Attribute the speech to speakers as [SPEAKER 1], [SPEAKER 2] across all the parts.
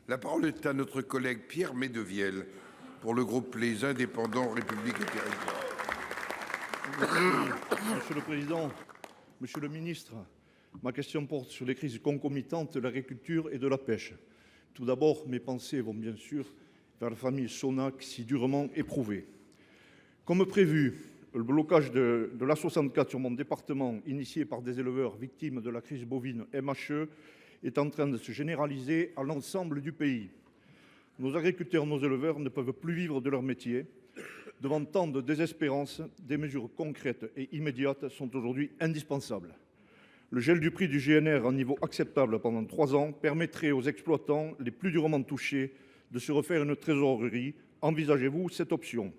[SPEAKER 1] La parole est à notre collègue Pierre Médevielle pour le groupe Les Indépendants, République et Territoires.
[SPEAKER 2] Monsieur le Président, Monsieur le Ministre, ma question porte sur les crises concomitantes de l'agriculture et de la pêche. Tout d'abord, mes pensées vont bien sûr vers la famille Sonac, si durement éprouvée. Comme prévu, le blocage de l'A64 sur mon département, initié par des éleveurs victimes de la crise bovine MHE, est en train de se généraliser à l'ensemble du pays. Nos agriculteurs, nos éleveurs ne peuvent plus vivre de leur métier. Devant tant de désespérance, des mesures concrètes et immédiates sont aujourd'hui indispensables. Le gel du prix du GNR à un niveau acceptable pendant 3 ans permettrait aux exploitants les plus durement touchés de se refaire une trésorerie. Envisagez-vous cette option ?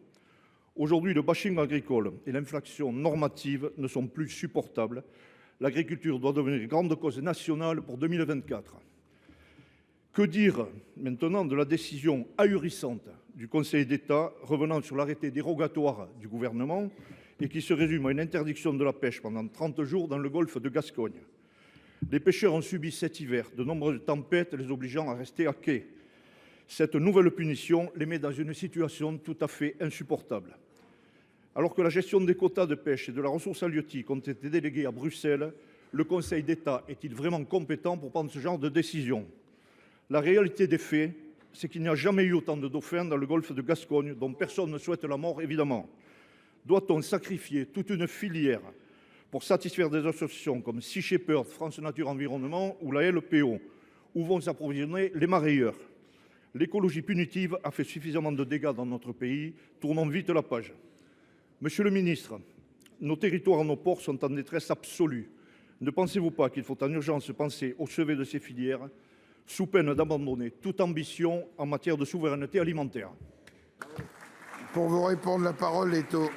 [SPEAKER 2] Aujourd'hui, le bashing agricole et l'inflation normative ne sont plus supportables. L'agriculture doit devenir grande cause nationale pour 2024. Que dire maintenant de la décision ahurissante du Conseil d'État revenant sur l'arrêté dérogatoire du gouvernement et qui se résume à une interdiction de la pêche pendant 30 jours dans le golfe de Gascogne. Les pêcheurs ont subi cet hiver de nombreuses tempêtes les obligeant à rester à quai. Cette nouvelle punition les met dans une situation tout à fait insupportable. Alors que la gestion des quotas de pêche et de la ressource halieutique ont été déléguées à Bruxelles, le Conseil d'État est-il vraiment compétent pour prendre ce genre de décision ? La réalité des faits, c'est qu'il n'y a jamais eu autant de dauphins dans le golfe de Gascogne, dont personne ne souhaite la mort, évidemment. Doit-on sacrifier toute une filière pour satisfaire des associations comme Sea Shepherd, France Nature Environnement ou la LPO, où vont s'approvisionner les marailleurs ? L'écologie punitive a fait suffisamment de dégâts dans notre pays. Tournons vite la page. Monsieur le ministre, nos territoires et nos ports sont en détresse absolue. Ne pensez-vous pas qu'il faut en urgence penser au chevet de ces filières, sous peine d'abandonner toute ambition en matière de souveraineté alimentaire ?
[SPEAKER 1] Pour vous répondre, la parole est au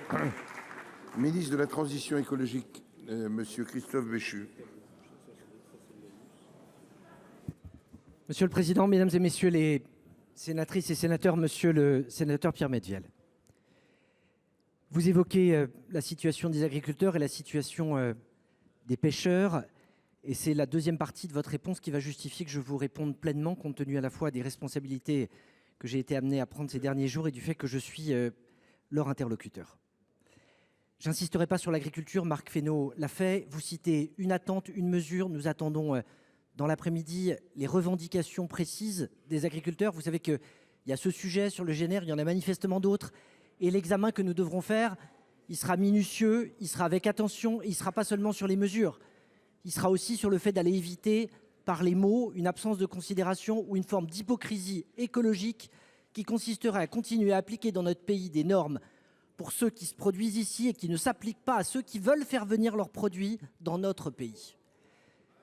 [SPEAKER 1] ministre de la Transition écologique, Monsieur Christophe Béchu.
[SPEAKER 3] Monsieur le Président, Mesdames et Messieurs les sénatrices et sénateurs, Monsieur le sénateur Pierre Médevielle, vous évoquez la situation des agriculteurs et la situation des pêcheurs, et c'est la deuxième partie de votre réponse qui va justifier que je vous réponde pleinement, compte tenu à la fois des responsabilités que j'ai été amené à prendre ces derniers jours et du fait que je suis leur interlocuteur. J'insisterai pas sur l'agriculture, Marc Fesneau l'a fait. Vous citez une attente, une mesure. Nous attendons dans l'après-midi les revendications précises des agriculteurs. Vous savez qu'il y a ce sujet sur le GNR, il y en a manifestement d'autres. Et l'examen que nous devrons faire, il sera minutieux, il sera avec attention, et il ne sera pas seulement sur les mesures. Il sera aussi sur le fait d'aller éviter, par les mots, une absence de considération ou une forme d'hypocrisie écologique qui consisterait à continuer à appliquer dans notre pays des normes pour ceux qui se produisent ici et qui ne s'appliquent pas à ceux qui veulent faire venir leurs produits dans notre pays.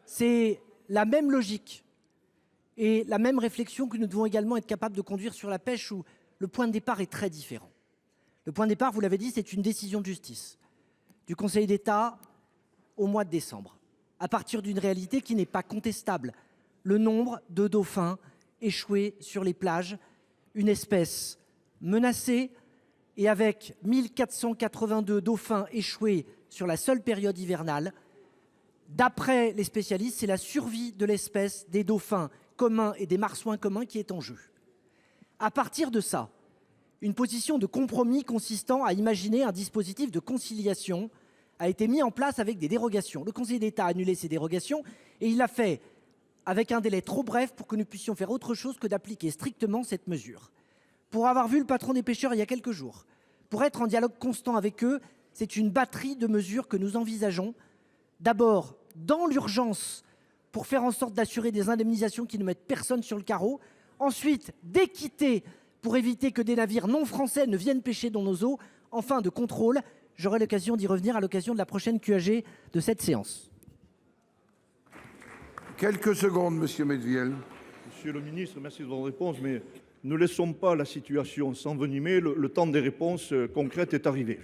[SPEAKER 3] C'est la même logique et la même réflexion que nous devons également être capables de conduire sur la pêche, où le point de départ est très différent. Le point de départ, vous l'avez dit, c'est une décision de justice du Conseil d'État au mois de décembre, à partir d'une réalité qui n'est pas contestable. Le nombre de dauphins échoués sur les plages, une espèce menacée, et avec 1482 dauphins échoués sur la seule période hivernale, d'après les spécialistes, c'est la survie de l'espèce des dauphins communs et des marsouins communs qui est en jeu. À partir de ça, une position de compromis consistant à imaginer un dispositif de conciliation a été mis en place avec des dérogations. Le Conseil d'État a annulé ces dérogations et il l'a fait avec un délai trop bref pour que nous puissions faire autre chose que d'appliquer strictement cette mesure. Pour avoir vu le patron des pêcheurs il y a quelques jours, pour être en dialogue constant avec eux, c'est une batterie de mesures que nous envisageons. D'abord, dans l'urgence, pour faire en sorte d'assurer des indemnisations qui ne mettent personne sur le carreau. Ensuite, d'équité, pour éviter que des navires non français ne viennent pêcher dans nos eaux. Enfin, de contrôle. J'aurai l'occasion d'y revenir à l'occasion de la prochaine QAG de cette séance.
[SPEAKER 1] Quelques secondes, Monsieur Médevielle.
[SPEAKER 2] Monsieur le ministre, merci de votre réponse, mais ne laissons pas la situation s'envenimer. Le temps des réponses concrètes est arrivé.